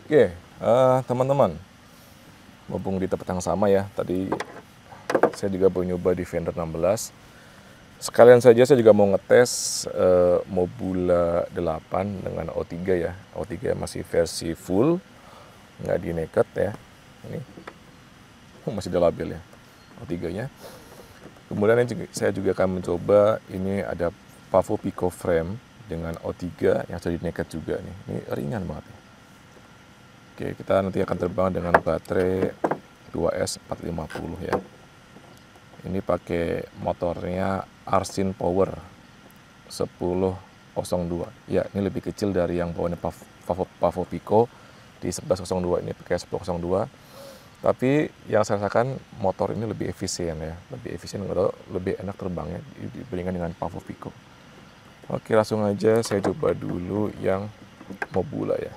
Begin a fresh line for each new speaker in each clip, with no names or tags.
Oke, teman-teman, mumpung di tempat yang sama ya, tadi saya juga mau nyoba Defender 16. Sekalian saja saya juga mau ngetes Mobula 8 dengan O3 ya. O3 masih versi full, nggak di naked ya. Ini masih ada label ya, O3-nya. Kemudian saya juga akan mencoba, ini ada Pavo Pico Frame dengan O3 yang sudah di naked juga nih. Ini ringan banget ya. Oke, kita nanti akan terbang dengan baterai 2S 450 ya. Ini pakai motornya Arsin Power 1002. Ya, ini lebih kecil dari yang bawahnya Pavo Pico di 1102. Ini pakai 1002. Tapi yang saya rasakan motor ini lebih efisien ya, lebih efisien atau lebih enak terbangnya dibandingkan dengan Pavo Pico. Oke, langsung aja saya coba dulu yang Mobula ya.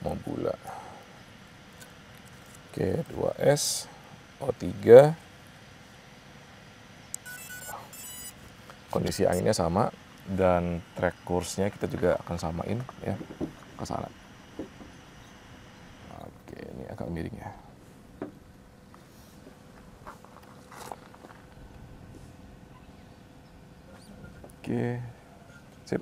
Mobula. Oke, 2S, O3. Kondisi anginnya sama dan track course-nya kita juga akan samain ya ke sana. Oke, ini agak miring ya. Oke, sip.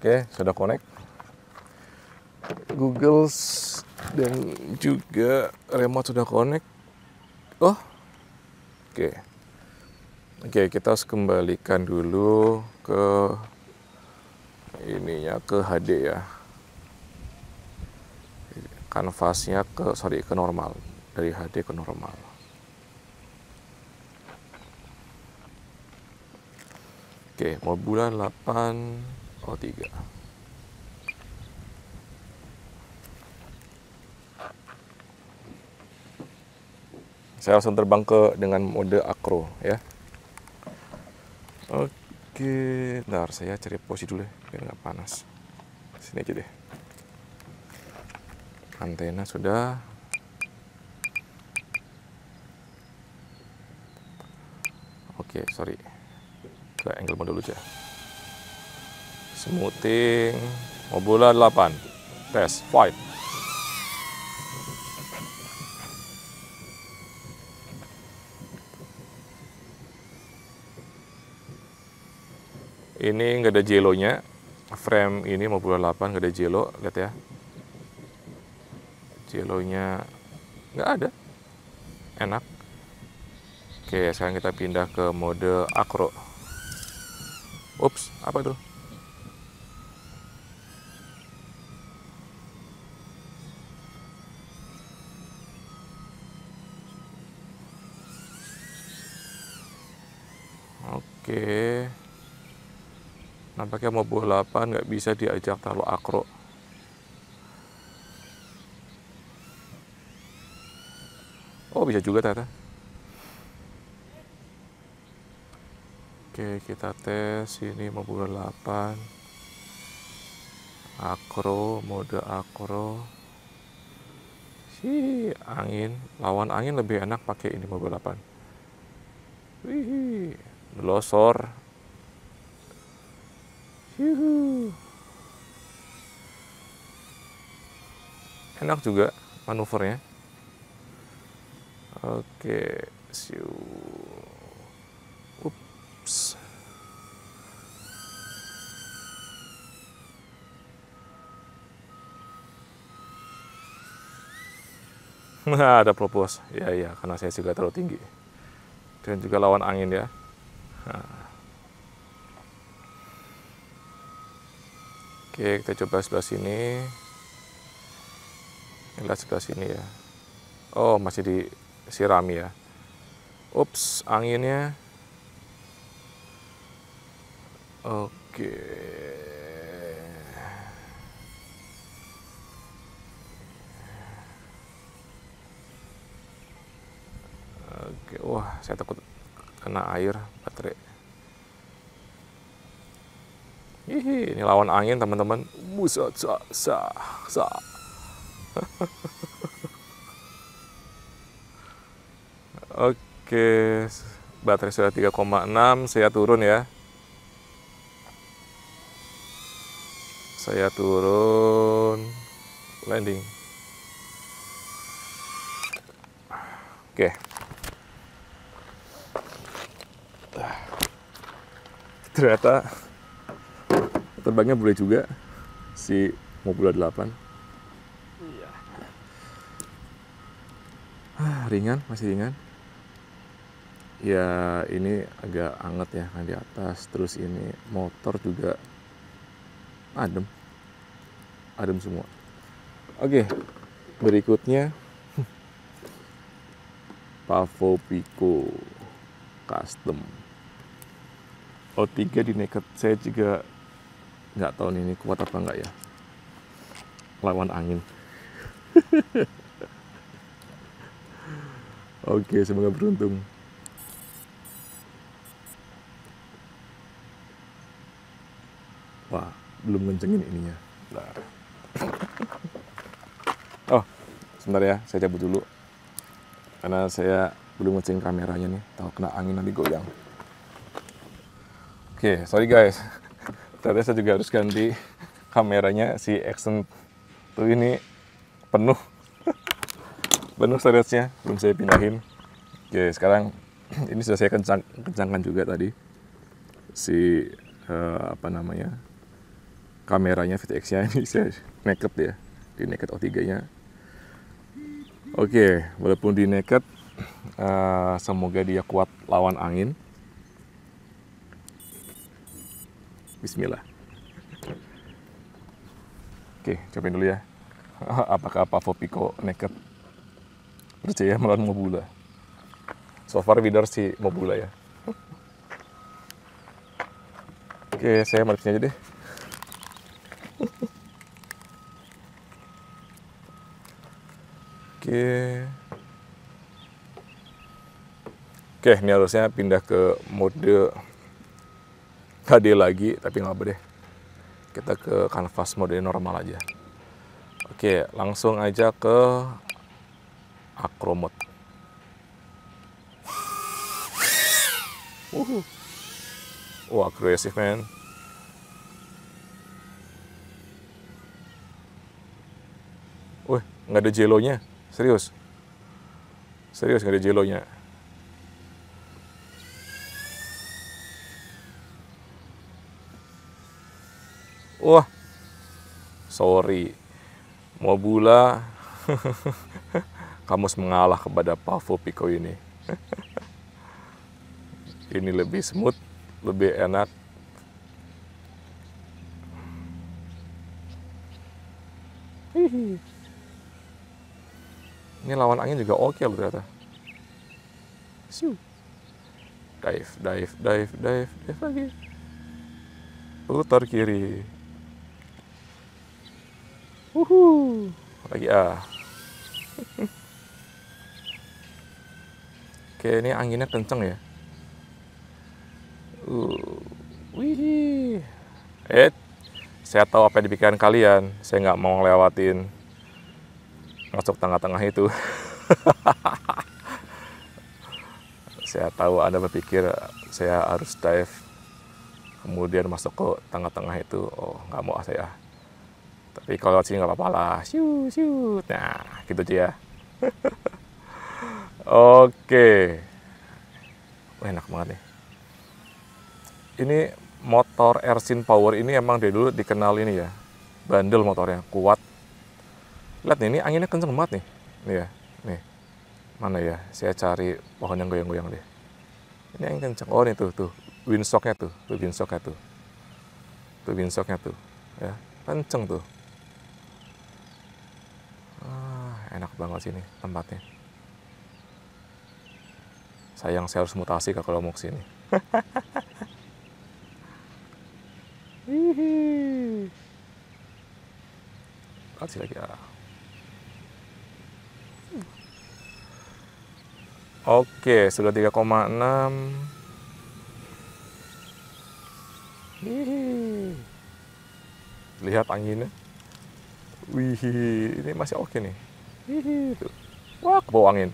Oke, sudah connect. Google dan juga remote sudah connect. Oh, oke. Oke, kita harus kembalikan dulu ke ininya, ke HD ya. Kanvasnya ke normal, dari HD ke normal. Oke, Mobula 8 O3. Saya langsung terbang dengan mode acro ya. Oke, bentar saya cari posisi dulu ya, biar nggak panas. Sini aja deh. Antena sudah. Oke, sorry. Ke angle mode dulu aja. Smoothing. Mobula 8. Tes, fight. Ini nggak ada jelonya. Frame ini Mobula 8 nggak ada jelo, lihat ya. Jelonya nggak ada. Enak. Oke, sekarang kita pindah ke mode acro. Ups, apa itu? Oke. Nampaknya Mobula 8 nggak bisa diajak terlalu acro. Oh, bisa juga ternyata. Oke, kita tes ini Mobula 8. Acro, mode acro. Angin, lawan angin lebih enak pakai ini Mobula 8. Wih, losor. Yuhu. Enak juga manuvernya. Oke, siu. Ups. Nah, ada propose. Ya, karena saya juga terlalu tinggi. Dan juga lawan angin ya. Nah. Oke, kita coba sebelah sini. Lihat sebelah sini ya. Oh, masih disirami ya. Ups, anginnya. Oke. Oke, wah, saya takut kena air baterai. Ini lawan angin teman-teman. Buset, sa. Oke, Baterai sudah 3,6, saya turun ya. Saya turun, landing. Oke. Ternyata terbangnya boleh juga si Mobula 8. Iya. Ringan, masih ringan. Ya ini agak anget ya kan di atas. Terus ini motor juga adem semua. Oke, berikutnya Pavo Pico Custom O3 di naked. Saya juga nggak tahu nih ini kuat apa enggak ya lawan angin. Oke, semoga beruntung. Wah, belum kencengin ininya. Bentar. Oh, sebentar ya, saya cabut dulu. Karena saya belum ngecek kameranya nih, tahu kena angin nanti goyang. Oke, sorry guys. Ternyata saya juga harus ganti kameranya. Si Action tuh ini penuh. Penuh storage-nya, belum saya pindahin. Oke, sekarang ini sudah saya kencangkan juga tadi. Si kameranya VTX-nya ini saya naked ya, di naked O3-nya. Oke, walaupun di naked, semoga dia kuat lawan angin. Bismillah. Oke, cobain dulu ya. Apakah Pavo Pico naked percaya melawan Mobula? So far winner si Mobula ya. Oke, saya balik sini aja deh. Oke, ini harusnya pindah ke mode HD lagi, tapi nggak apa deh. Kita ke kanvas mode normal aja. Oke, langsung aja ke acro mode. Wah, agresif man. Wih, nggak ada jelonya. Serius nggak ada jelonya. Wah, sorry, Mobula, kamu mengalah kepada Pavo Pico ini. Ini lebih smooth, lebih enak. Ini lawan angin juga oke loh ternyata. Dive lagi. Putar kiri. Lagi Oke, ini anginnya kenceng ya. Wih. Saya tahu apa yang di pikiran kalian. Saya nggak mau ngelewatin masuk tengah-tengah itu. Saya tahu Anda berpikir saya harus dive kemudian masuk ke tengah-tengah itu. Oh, nggak mau saya. Tapi kalau lewat sini nggak apa-apa lah. Shoot. Nah, gitu aja ya. Oke. Wah, enak banget nih. Ini motor Ersin Power ini emang dari dulu dikenal ini ya. Bandel motornya, kuat. Lihat nih, ini anginnya kenceng banget nih. Nih ya, nih. Mana ya? Saya cari pohon yang goyang-goyang deh. Ini angin kenceng. Oh, nih tuh. Windshocknya tuh. Tuh windshocknya tuh. Ya, kenceng tuh. Enak banget sini tempatnya. Sayang saya harus mutasi kalau mau kesini. Kasih lagi Oke, sudah 3,6. Lihat anginnya. Wih, ini masih oke nih. Tuh. Wah, kebawa angin.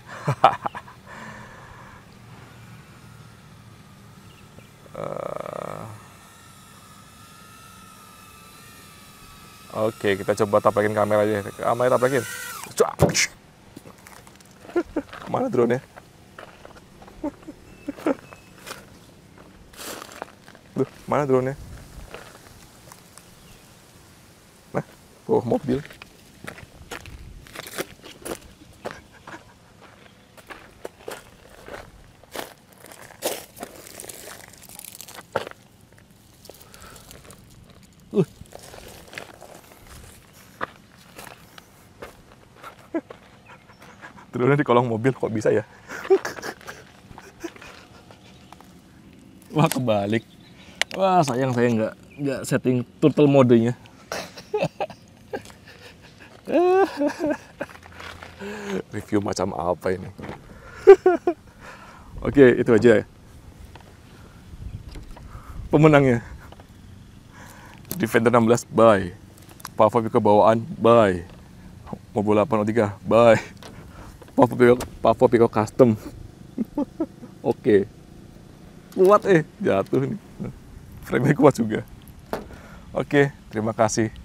Oke, kita coba tabrakin kamera aja. Kamera tabrakin. Mana drone-nya? Duh, mana drone-nya? Nah, tuh mobil. Drone di kolong mobil, kok bisa ya? Wah, kebalik. Wah, sayang saya nggak setting turtle modenya. Review macam apa ini? Oke, itu aja. Pemenangnya Defender 16, bye. Pavo Pico bawaan, bye. Mobil 803, bye. Pavo Pico custom. Oke. Kuat jatuh nih. Frame-nya kuat juga. Oke, terima kasih.